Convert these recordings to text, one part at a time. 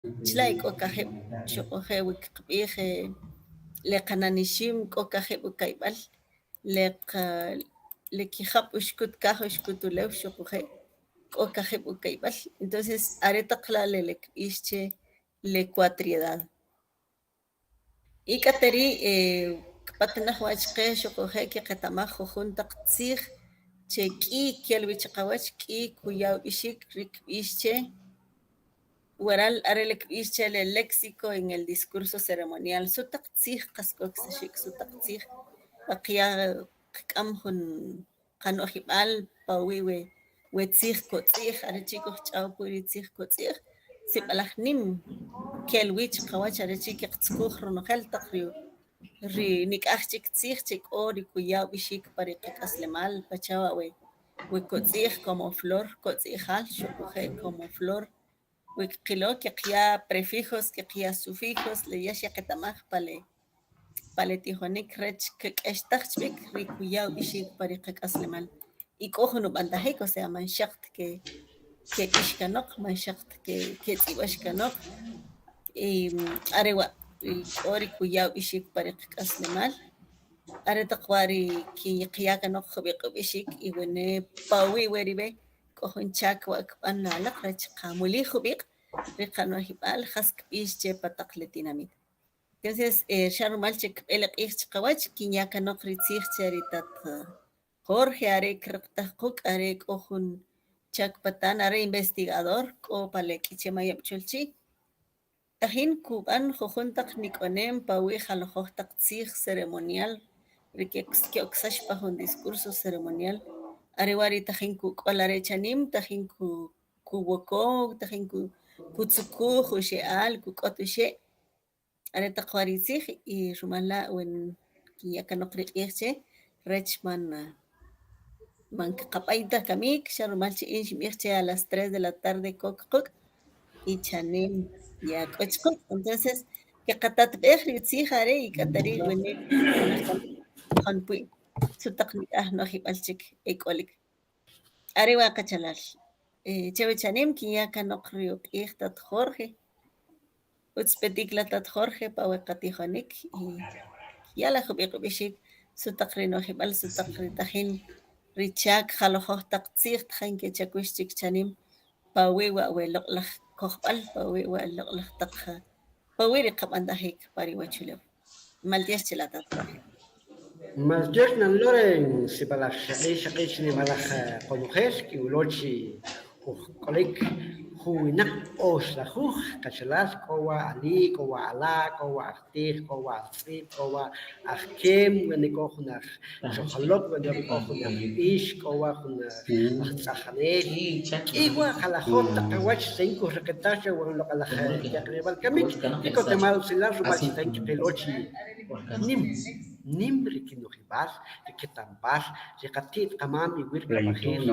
Tlaik o kahib xoqoje wikqb'ij leqananixim k'o kajib ukayb'al lekijab' uxkut kaj uxkut ulew xoqoje k'o kajib ukayb'al entonces are' taq la' lekb'ix che lecuatriedad y k'at rii' k'patanaj wa chaqe xoqoje keqeta'maj jujun taq tziij che k'iy kel wi chaqawach k'iy kuyaw b'ixik rikb'ix che waral are' lekb'ix che léxico en el discurso ceremonial su taq tziij qas k'o ksaxik su taq tziij qaqya' qk'am jun qano'jib'al pawi' we tziij kotz'iij are' chi kuj ch'aw pu ri tziij kotz'iij sib'alaj nim kel wi chaqawach are' chi qeqtzkuj renojel taq ri nik'aj chik tziij che k'o ri kuyaw b'ixik pa ri qak'aslemaal pachawa' we kotz'iij como flor kotz'iijal xoq'oje como flor wikqilo qeqya' prefijos qeqya' sufijos ya xeqeta'maj pale tijonik rech kek'extaj chb'ik ri kuyaw b'ixik pa ri qak'aslemaal y k'o jun ub'antajik o sea man xaqt keb'ixkanoq man xaqt ketz'ib'axkanoq y are' wa' k'o ri kuyaw b'ixik pa ri qak'aslemaal are' taq wa' ri qya' kanoq jub'iq' y wani pawi' we rib'e k'o jun chaak wa' kb'an lalaq rech qamulij jub'iq' ri qano'jib'al qas kb'ix che pa taq letinamiit entonces xa' rimal che kb'el q'iij chaqawach kinya' kanoq ri tziij che ri tat Jorge are' kiraqtaj quk' are' k'o jun chaak patan are' investigador k'o pale k'iche' mayab' chul chi tajin kub'an jujun taq nik'onem pawi' jalojoj taq tziij ceremonial ri kyo'ksax pa jun discurso ceremonial are' wa ri tajin kuk'ol are' chanim tajin kuwokoj tajin kutzukuj u xe'al kuk'ot u xe' are' taq wa ri tziij y rimal la' wen kinya' kanoq ri q'iij che rech man kaqab'ay taj kamiik xa' rimal chi xinb'iij che a las 3 de la tarde kok quk' y chanem ya k'o chquk entonces qeqatatb'ej ri tziij are' y k'at ari' wani' qanp'ui su taq nik'aj no'jib'al chik e k'olik are' wa qachalal chewa' chanem kinya' kanoq ri q'iij tat Jorge utz petik la tat Jorge pawi' qatijonik y ya la jub'iq' b'ixik su taq ri no'jib'al su taq ri tajin ri chaak jalojoj taq tziij tajin kechakux chik chanim pawi' wa we loq'laj kojb'al pawi' wa loq'laj taq pawi' ri qab'antajik pa ri wachuleew malties chila tat Jorge Maltiox nanloren sipalaj xaqi xnimalaj qonojel kiwlochi ujk'olik juwinaq ox lajuj qachalal k'o wa ali k'o wa ala' k'o wa ajtij k'o wa ajtz'iib k'o wa ajkem wani k'o jun ajchojolok wani k'o jun ajb'ix k'o wa jun ajtz'ajanel k'ey wa qalajot taq qawach sen kuj riqetaj che wan loq'laj yaqrib'al kamik kikotemal usilal rimal chi sen qilochi nim ri kinojib'al ri ketamb'al ri qatit qamam iwir qab'ajil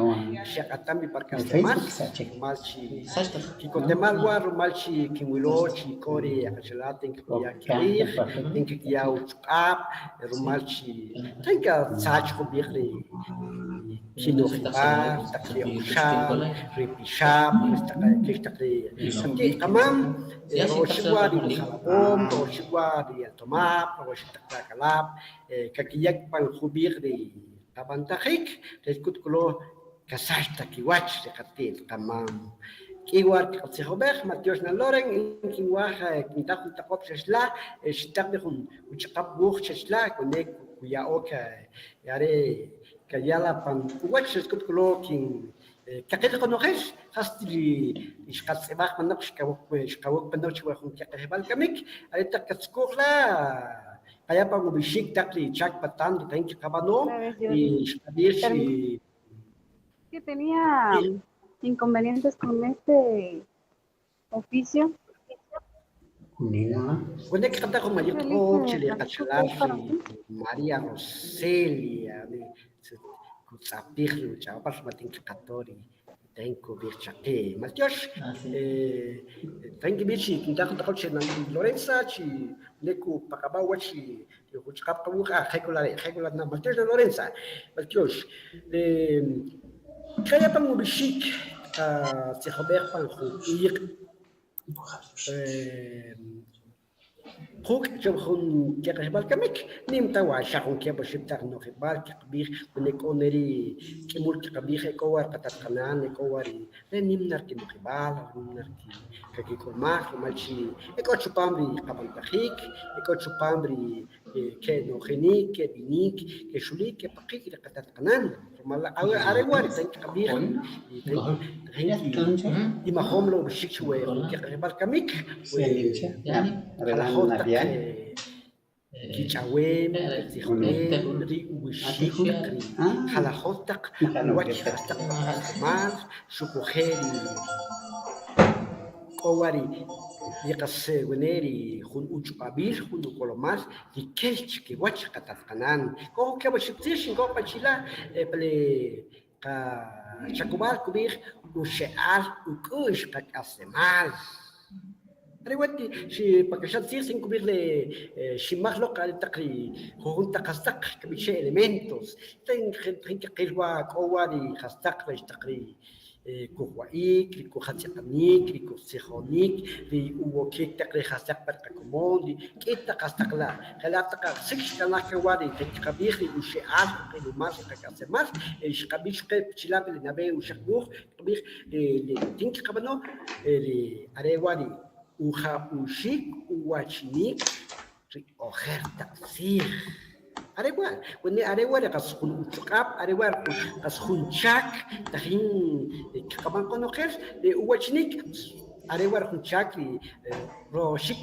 xaqatam mi park'aslemaal rimal chi kikotemal wa rimal chi kinwilo chi k'o ri qachalal tinkiqya' kiriij tinkiqya' utz'q'ab' rimal chi tinkatzach jub'iq ri kinojib'al taq ri oxal ri pixaab' kix taq ri qatit qamam ro'oxik wa ri jalab'om ro'oxik wa ri altomaab' ro'oxik taq kalab' kakiyak pan jub'iq ri qab'antajik rech k'ut k'lo kasax taq kiwach ri qatit qamam k'ey wa qatzijowej maltiox nanloren kinwaj kintaj jun taqob' chexla' xtaq b'i jun ch'aqap wuuj chexla' wani kuya'ok are' kaya'la pan kuwach rech k'ut k'lo qaqil qonojel qas xqatz'ib'aj panaq xqawuk panaq chiwa jun qeqejb'al kamik are' taq qatzkuj la' qaya pan ub'ixik taq ri chaak patan ri tajin kiqab'anom y xqab'ij chi que tenía inconvenientes con este oficio. wani qataq jun mayuq'ob' chili qachalal ri María Roselia kutz'apij ri uch'awb'al ma tinkiqato ri tajin kub'ij chaqe maltiox tajin kib'ij chi kintaj jun taqob' chi Lorenza chi wani kupaq'ab'a' wach ri uch'q'ab' qawuuj jek'ula maltiox Lorenza maltiox qaya pan ub'ixik qatzijob'ej pan jun iiq' خوك جبخون كيقبل كمك نيم توا شاخون كيبو شبتاق نو خبال كبير ونكونري كيمول كبير كوار قطقنان كواري نيم نركي نو خبال نيم نركي كي كوما مالشي اكو تشوبامبري قبل تخيك اكو تشوبامبري كي نو خنيك كي بينيك كي شوليك كي بقيك قطقنان مالا او اريوار تنك كبير إما هم لو بشيك شوي كيقبل كمك على خاطر كيتشاويم كتيخويم ري وشيك على خاطر وجه استقبال شوكو خيري كواري يقص ونيري خون اوچ قابيل خون كولوماس دي كيلش كي واتش قطقنان كو كبا شتيش كو باشيلا بلي شاكوبال كبير وشعال وكوش قاسمال ريوتي شي باكشات سير سين كبير لي شي مخلوق على تقري هون تقصق كبيشي اليمنتوس تن قيلوا كواري خستق باش تقري كوكوايك كو خاتيقنيك كو سيخونيك لي وكيك تقري خستق بركوموندي كي تقصق لا خلا تق سكش كلا كواري تقبيخ لي وشي عارف لي مارش تقاسمال ايش قبيش قب تشلاب اللي نبي وشخبوخ قبيخ لي تنك قبنو لي اريواري وخاوشيك وواتشنيك في أخر تأثير أريوار وني أريوار قصخون وتقاب أريوار قصخون شاك تخين كمان كانوا خير وواتشنيك أريوار خون شاك روشيك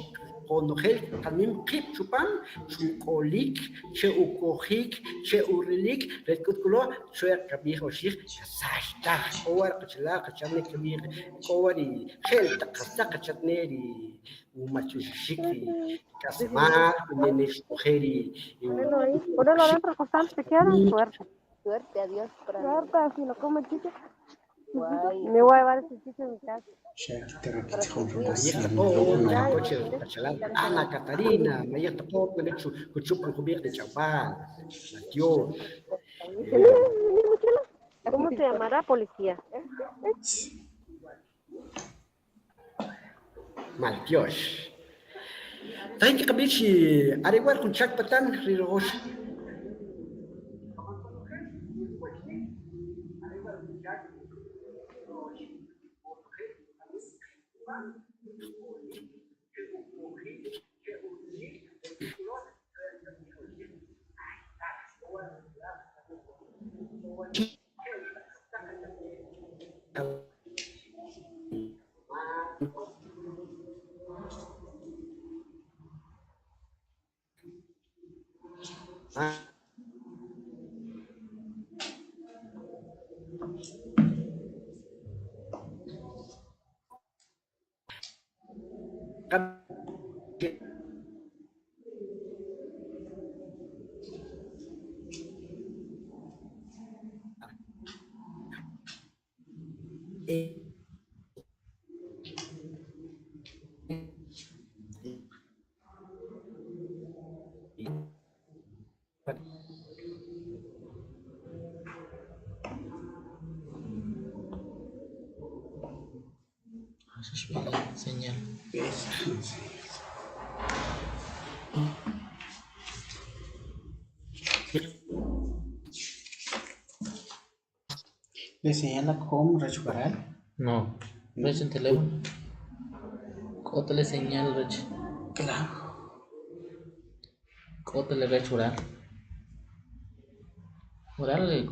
كانوا خير كمين قيب شوبان شو كوليك شو كوخيك شو ريليك ريكوت كلو شو كبير وشيخ ساشتا أول قشلا قشلنا كبير كوري خير تقصق قشتنيري وما تشيكي كاسمار ونيش خيري Por el otro costado te quedan suerte. Suerte, adiós. Suerte, si lo come el chico. Me voy a llevar ese chico en mi casa. Ana Catarina, ما يتقوق نفسه كتشوف الخبير لشباب ماتيو ¿Cómo se llamará policía? مالتيوش تاني قبيشي أريوار كنت شاك بتان ريروش Señal. ¿Le señala cómo recuperar? No, Rech en teléfono. Cómo le señal, Rech. Claro. Cómo le Rech orar. Orarle,